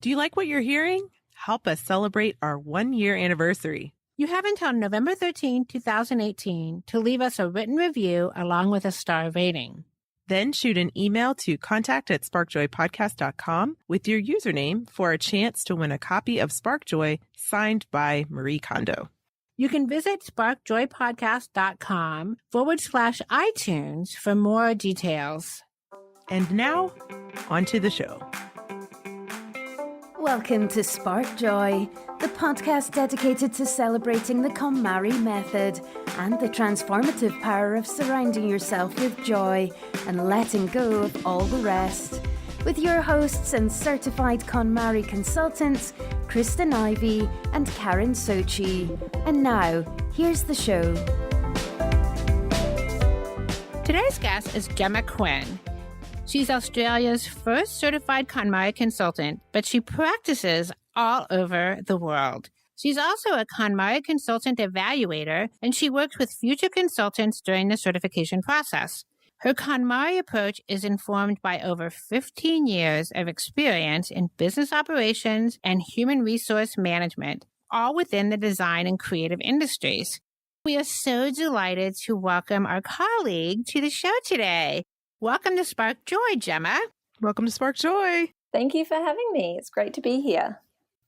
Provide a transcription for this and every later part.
Do you like what you're hearing? Help us celebrate our 1-year anniversary. You have until November 13, 2018 to leave us a written review along with a star rating. Then shoot an email to contact@sparkjoypodcast.com with your username for a chance to win a copy of Sparkjoy signed by Marie Kondo. You can visit sparkjoypodcast.com/iTunes for more details. And now, on to the show. Welcome to Spark Joy, the podcast dedicated to celebrating the KonMari Method and the transformative power of surrounding yourself with joy and letting go of all the rest. With your hosts and certified KonMari consultants, Kristen Ivy and Karen Sochi. And now, here's the show. Today's guest is Gemma Quinn. She's Australia's first certified KonMari consultant, but she practices all over the world. She's also a KonMari Consultant Evaluator, and she works with future consultants during the certification process. Her KonMari approach is informed by over 15 years of experience in business operations and human resource management, all within the design and creative industries. We are so delighted to welcome our colleague to the show today. Welcome to Spark Joy, Gemma. Welcome to Spark Joy. Thank you for having me. It's great to be here.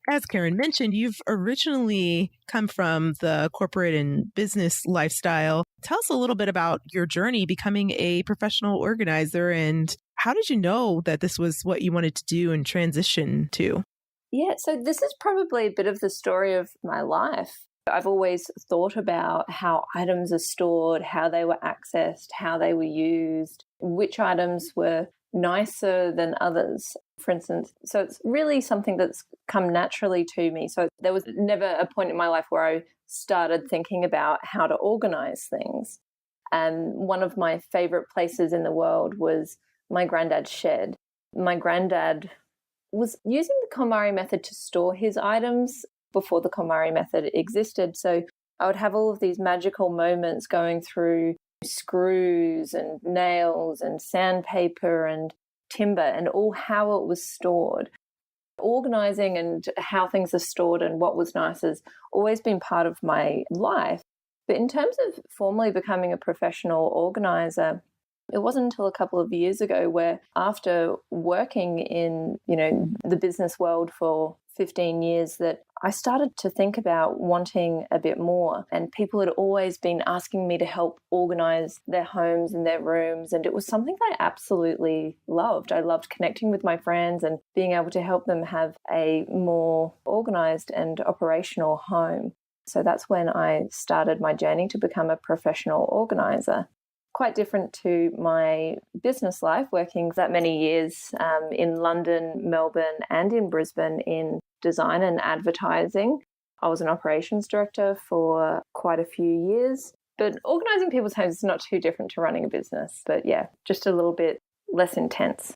As Karen mentioned, you've originally come from the corporate and business lifestyle. Tell us a little bit about your journey becoming a professional organizer, and how did you know that this was what you wanted to do and transition to? Yeah, so this is probably a bit of the story of my life. I've always thought about how items are stored, how they were accessed, how they were used, which items were nicer than others, for instance. So it's really something that's come naturally to me. So there was never a point in my life where I started thinking about how to organize things. And one of my favorite places in the world was my granddad's shed. My granddad was using the KonMari method to store his items before the KonMari method existed. So I would have all of these magical moments going through screws and nails and sandpaper and timber and all how it was stored. Organizing and how things are stored and what was nice has always been part of my life. But in terms of formally becoming a professional organizer, it wasn't until a couple of years ago where, after working in, the business world for 15 years, that I started to think about wanting a bit more. And people had always been asking me to help organize their homes and their rooms. And it was something I absolutely loved. I loved connecting with my friends and being able to help them have a more organized and operational home. So that's when I started my journey to become a professional organizer. Quite different to my business life, working that many years in London, Melbourne, and in Brisbane in design and advertising. I was an operations director for quite a few years, but organising people's homes is not too different to running a business. But yeah, just a little bit less intense.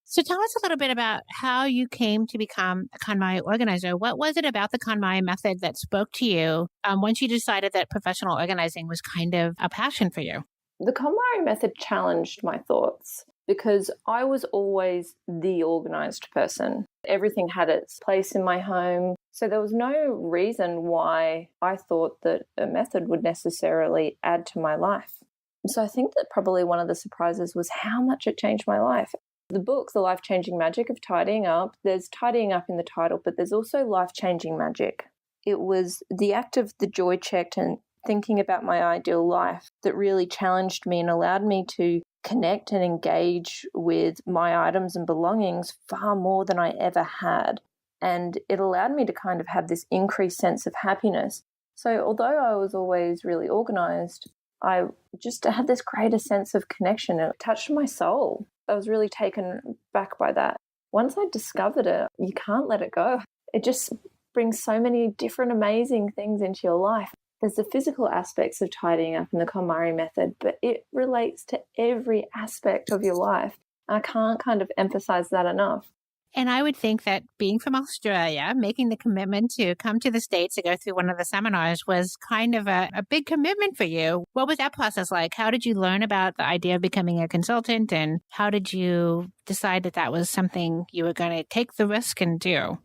So tell us a little bit about how you came to become a KonMari organizer. What was it about the KonMari method that spoke to you once you decided that professional organizing was kind of a passion for you? The KonMari method challenged my thoughts because I was always the organised person. Everything had its place in my home. So there was no reason why I thought that a method would necessarily add to my life. So I think that probably one of the surprises was how much it changed my life. The book, The Life-Changing Magic of Tidying Up, there's tidying up in the title, but there's also life-changing magic. It was the act of the joy checked and thinking about my ideal life that really challenged me and allowed me to connect and engage with my items and belongings far more than I ever had. And it allowed me to kind of have this increased sense of happiness. So although I was always really organized, I just had this greater sense of connection. It touched my soul. I was really taken back by that. Once I discovered it, you can't let it go. It just brings so many different amazing things into your life. There's the physical aspects of tidying up in the KonMari method, but it relates to every aspect of your life. I can't kind of emphasize that enough. And I would think that being from Australia, making the commitment to come to the States to go through one of the seminars was kind of a big commitment for you. What was that process like? How did you learn about the idea of becoming a consultant? And how did you decide that that was something you were going to take the risk and do?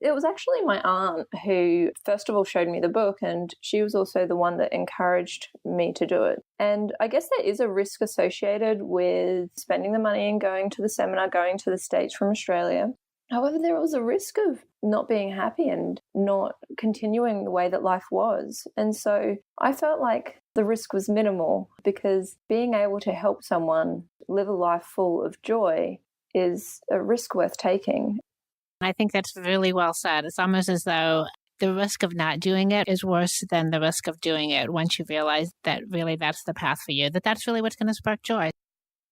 It was actually my aunt who, first of all, showed me the book, and she was also the one that encouraged me to do it. And I guess there is a risk associated with spending the money and going to the seminar, going to the States from Australia. However, there was a risk of not being happy and not continuing the way that life was. And so I felt like the risk was minimal, because being able to help someone live a life full of joy is a risk worth taking. I think that's really well said. It's almost as though the risk of not doing it is worse than the risk of doing it once you realize that really that's the path for you, that's really what's going to spark joy.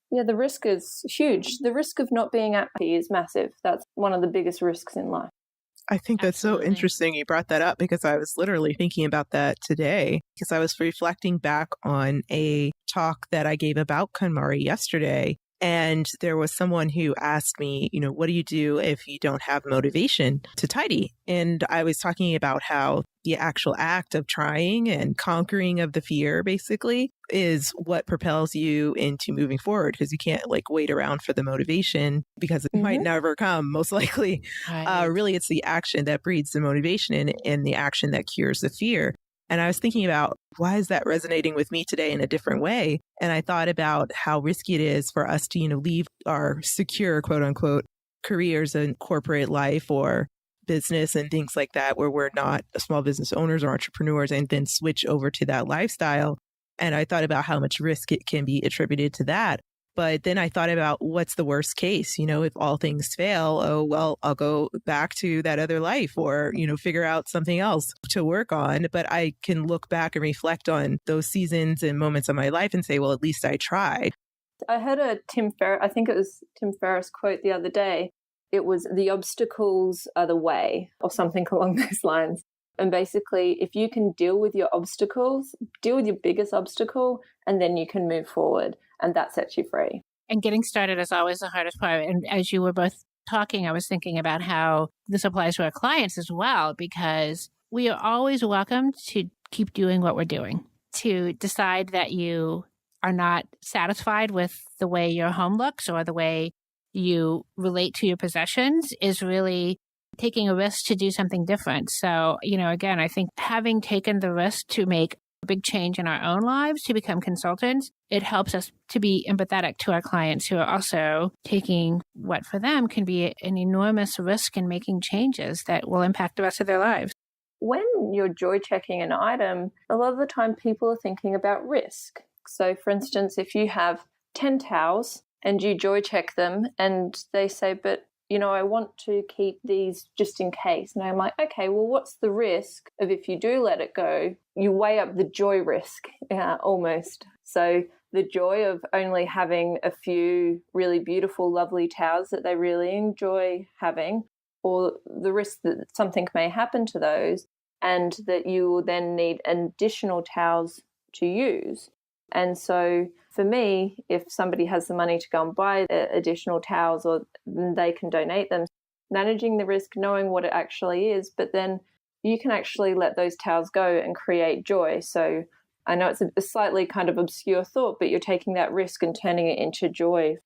Yeah, the risk is huge. The risk of not being happy is massive. That's one of the biggest risks in life. I think that's so interesting you brought that up, because I was literally thinking about that today, because I was reflecting back on a talk that I gave about KonMari yesterday. And there was someone who asked me, what do you do if you don't have motivation to tidy? And I was talking about how the actual act of trying and conquering of the fear basically is what propels you into moving forward, because you can't wait around for the motivation, because it might never come, most likely. Right. Really, it's the action that breeds the motivation and the action that cures the fear. And I was thinking about, why is that resonating with me today in a different way? And I thought about how risky it is for us to, leave our secure, quote unquote, careers in corporate life or business and things like that, where we're not small business owners or entrepreneurs, and then switch over to that lifestyle. And I thought about how much risk it can be attributed to that. But then I thought about, what's the worst case? If all things fail, oh, well, I'll go back to that other life, or, figure out something else to work on. But I can look back and reflect on those seasons and moments of my life and say, well, at least I tried. I heard I think it was Tim Ferris quote the other day. It was, the obstacles are the way, or something along those lines. And basically, if you can deal with your obstacles, deal with your biggest obstacle, and then you can move forward. And that sets you free. And getting started is always the hardest part. And as you were both talking, I was thinking about how this applies to our clients as well, because we are always welcome to keep doing what we're doing. To decide that you are not satisfied with the way your home looks or the way you relate to your possessions is really taking a risk to do something different. So, again, I think having taken the risk to make a big change in our own lives, to become consultants, it helps us to be empathetic to our clients who are also taking what for them can be an enormous risk in making changes that will impact the rest of their lives. When you're joy checking an item, a lot of the time people are thinking about risk. So, for instance, if you have 10 towels and you joy check them and they say, but I want to keep these just in case. And I'm like, okay, well, what's the risk of, if you do let it go, you weigh up the joy risk almost. So the joy of only having a few really beautiful, lovely towels that they really enjoy having, or the risk that something may happen to those, and that you will then need additional towels to use. And so for me, if somebody has the money to go and buy additional towels, or they can donate them, managing the risk, knowing what it actually is, but then you can actually let those towels go and create joy. So I know it's a slightly kind of obscure thought, but you're taking that risk and turning it into joy.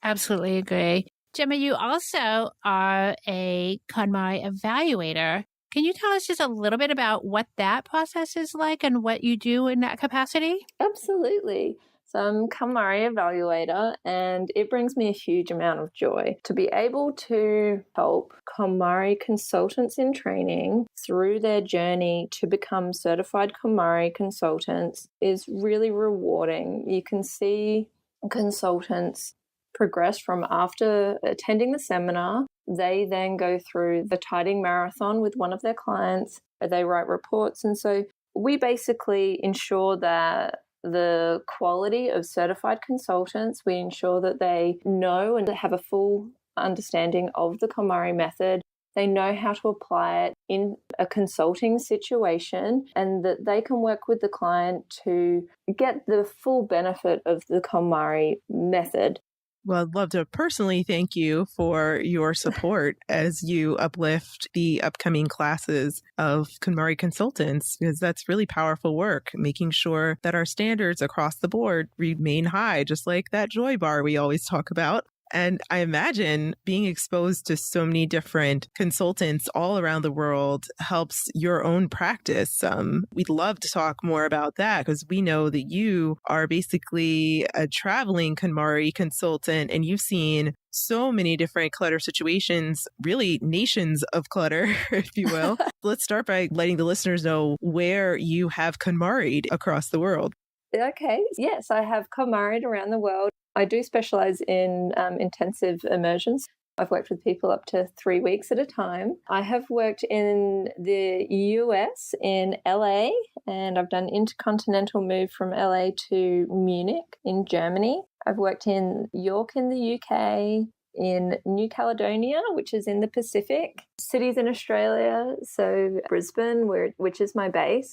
Absolutely agree. Gemma, you also are a KonMari Evaluator. Can you tell us just a little bit about what that process is like and what you do in that capacity? Absolutely. So I'm KonMari Evaluator, and it brings me a huge amount of joy to be able to help KonMari consultants in training through their journey to become certified KonMari consultants is really rewarding. You can see consultants progress from after attending the seminar. They then go through the tidying marathon with one of their clients. They write reports. And so we basically ensure that the quality of certified consultants, we ensure that they know and have a full understanding of the KonMari method. They know how to apply it in a consulting situation, and that they can work with the client to get the full benefit of the KonMari method. Well, I'd love to personally thank you for your support as you uplift the upcoming classes of KonMari consultants, because that's really powerful work, making sure that our standards across the board remain high, just like that joy bar we always talk about. And I imagine being exposed to so many different consultants all around the world helps your own practice. We'd love to talk more about that because we know that you are basically a traveling KonMari consultant and you've seen so many different clutter situations, really nations of clutter, if you will. Let's start by letting the listeners know where you have KonMari'd across the world. Okay. Yes, I have KonMari'd around the world. I do specialize in intensive immersions. I've worked with people up to 3 weeks at a time. I have worked in the US, in LA, and I've done intercontinental move from LA to Munich in Germany. I've worked in York in the UK, in New Caledonia, which is in the Pacific, cities in Australia, so Brisbane, which is my base.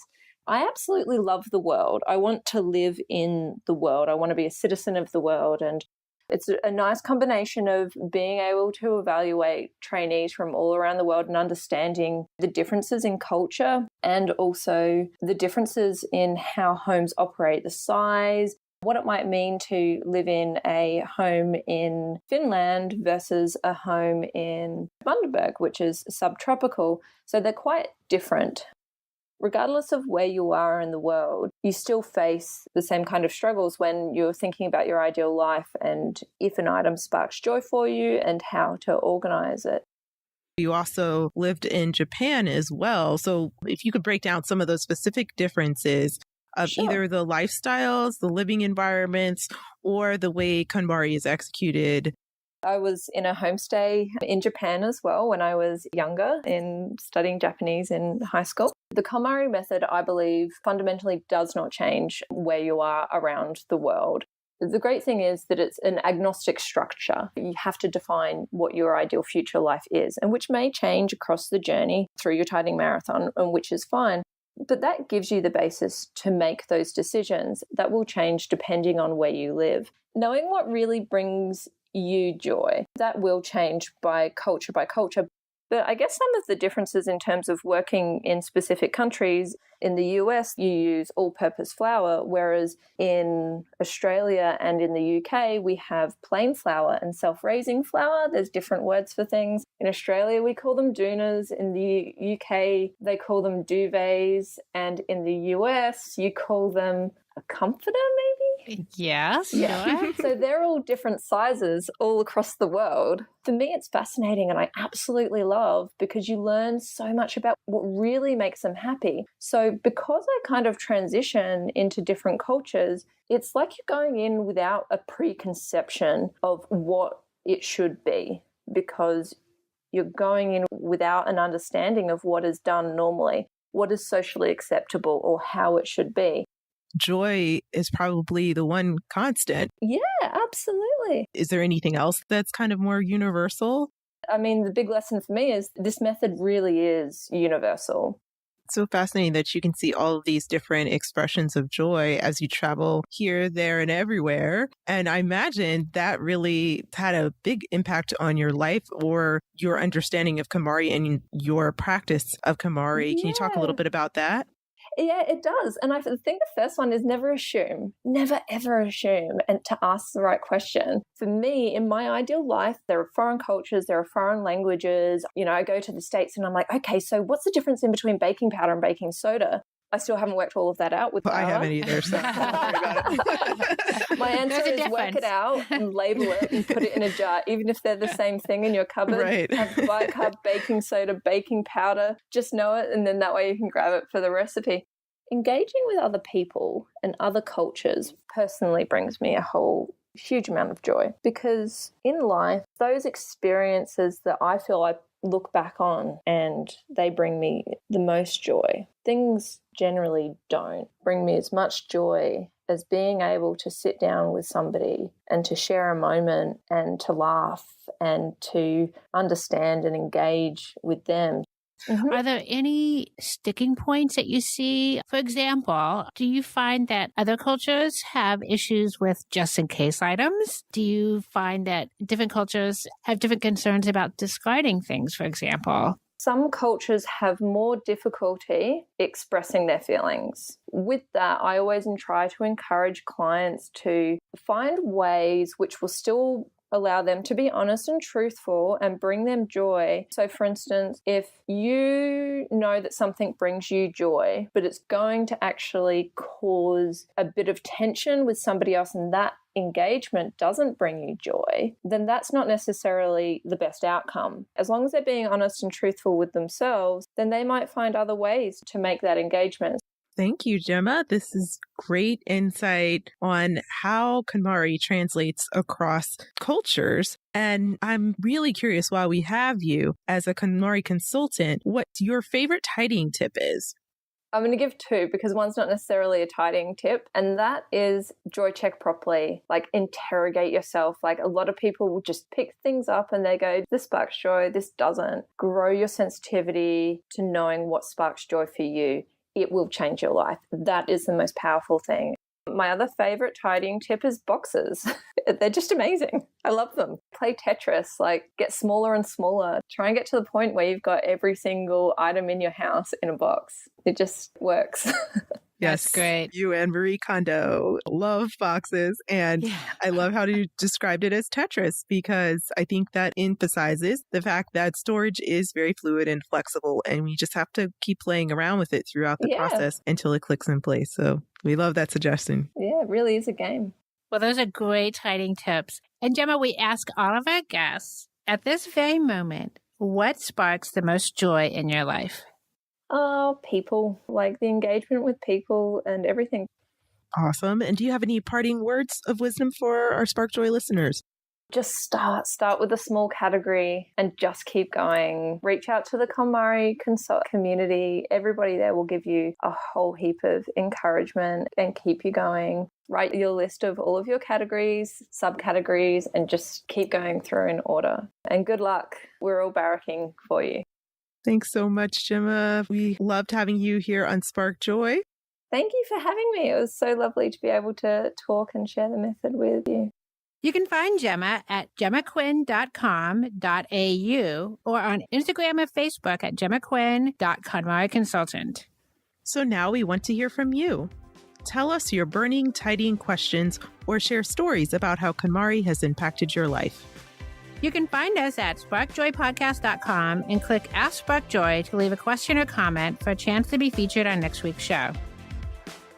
I absolutely love the world. I want to live in the world. I want to be a citizen of the world. And it's a nice combination of being able to evaluate trainees from all around the world and understanding the differences in culture and also the differences in how homes operate, the size, what it might mean to live in a home in Finland versus a home in Bundaberg, which is subtropical. So they're quite different. Regardless of where you are in the world, you still face the same kind of struggles when you're thinking about your ideal life and if an item sparks joy for you and how to organize it. You also lived in Japan as well. So if you could break down some of those specific differences of either the lifestyles, the living environments, or the way KonMari is executed. I was in a homestay in Japan as well when I was younger in studying Japanese in high school. The KonMari method, I believe, fundamentally does not change where you are around the world. The great thing is that it's an agnostic structure. You have to define what your ideal future life is, and which may change across the journey through your tidying marathon, and which is fine. But that gives you the basis to make those decisions that will change depending on where you live. Knowing what really brings you joy, that will change by culture. But I guess some of the differences in terms of working in specific countries, in the US, you use all-purpose flour, whereas in Australia and in the UK, we have plain flour and self-raising flour. There's different words for things. In Australia, we call them doonas. In the UK, they call them duvets. And in the US, you call them a comforter, maybe? Yes. Yeah. Sure. So they're all different sizes all across the world. For me, it's fascinating and I absolutely love because you learn so much about what really makes them happy. So because I kind of transition into different cultures, it's like you're going in without a preconception of what it should be because you're going in without an understanding of what is done normally, what is socially acceptable or how it should be. Joy is probably the one constant. Yeah, absolutely. Is there anything else that's kind of more universal? I mean, the big lesson for me is this method really is universal. It's so fascinating that you can see all of these different expressions of joy as you travel here, there, and everywhere. And I imagine that really had a big impact on your life or your understanding of KonMari and your practice of KonMari. Can you talk a little bit about that? Yeah, it does. And I think the first one is never assume, never ever assume, and to ask the right question. For me, in my ideal life, there are foreign cultures, there are foreign languages. You know, I go to the States and I'm like, okay, so what's the difference in between baking powder and baking soda? I still haven't worked all of that out with flour. I haven't either, so don't worry about it. My answer is work it out and label it and put it in a jar, even if they're the same thing in your cupboard. Right. Have bicarb, baking soda, baking powder. Just know it, and then that way you can grab it for the recipe. Engaging with other people and other cultures personally brings me a whole huge amount of joy because in life, those experiences that I feel I look back on and they bring me the most joy. Things generally don't bring me as much joy as being able to sit down with somebody and to share a moment and to laugh and to understand and engage with them. Are there any sticking points that you see? For example, do you find that other cultures have issues with just in case items? Do you find that different cultures have different concerns about discarding things, for example? Some cultures have more difficulty expressing their feelings. With that, I always try to encourage clients to find ways which will still allow them to be honest and truthful and bring them joy. So for instance, if you know that something brings you joy, but it's going to actually cause a bit of tension with somebody else and that engagement doesn't bring you joy, then that's not necessarily the best outcome. As long as they're being honest and truthful with themselves, then they might find other ways to make that engagement. Thank you, Gemma. This is great insight on how KonMari translates across cultures. And I'm really curious, while we have you as a KonMari consultant, what your favorite tidying tip is. I'm going to give two because one's not necessarily a tidying tip, and that is joy check properly. Like, interrogate yourself. Like, a lot of people will just pick things up and they go, this sparks joy, this doesn't. Grow your sensitivity to knowing what sparks joy for you. It will change your life. That is the most powerful thing. My other favorite tidying tip is boxes. They're just amazing. I love them. Play Tetris, like get smaller and smaller. Try and get to the point where you've got every single item in your house in a box. It just works. Yes, that's great. You and Marie Kondo love boxes. And I love how you described it as Tetris, because I think that emphasizes the fact that storage is very fluid and flexible. And we just have to keep playing around with it throughout the process until it clicks in place. So we love that suggestion. Yeah, it really is a game. Well, those are great tidying tips. And Gemma, we ask all of our guests at this very moment, what sparks the most joy in your life? Oh, people, like the engagement with people and everything. Awesome. And do you have any parting words of wisdom for our Spark Joy listeners? Just start with a small category and just keep going. Reach out to the KonMari Consult community. Everybody there will give you a whole heap of encouragement and keep you going. Write your list of all of your categories, subcategories, and just keep going through in order. And good luck. We're all barracking for you. Thanks so much, Gemma. We loved having you here on Spark Joy. Thank you for having me. It was so lovely to be able to talk and share the method with you. You can find Gemma at gemmaquinn.com.au or on Instagram and Facebook at gemmaquinn.KonMari Consultant. So now we want to hear from you. Tell us your burning tidying questions or share stories about how KonMari has impacted your life. You can find us at sparkjoypodcast.com and click Ask Spark Joy to leave a question or comment for a chance to be featured on next week's show.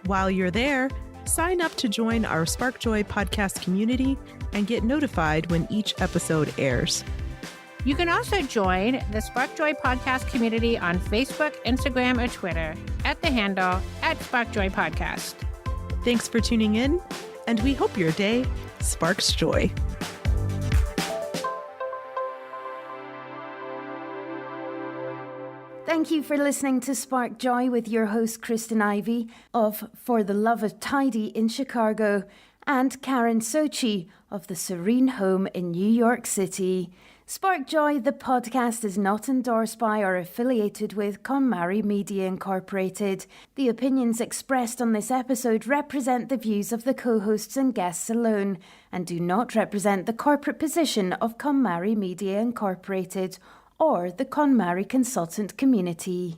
While you're there, sign up to join our Spark Joy podcast community and get notified when each episode airs. You can also join the Spark Joy podcast community on Facebook, Instagram, or Twitter at the handle @SparkJoyPodcast. Thanks for tuning in, and we hope your day sparks joy. Thank you for listening to Spark Joy with your host, Kristen Ivy of For the Love of Tidy in Chicago and Karen Sochi of the Serene Home in New York City. Spark Joy, the podcast, is not endorsed by or affiliated with KonMari Media Incorporated. The opinions expressed on this episode represent the views of the co-hosts and guests alone and do not represent the corporate position of KonMari Media Incorporated or the KonMari Consultant community.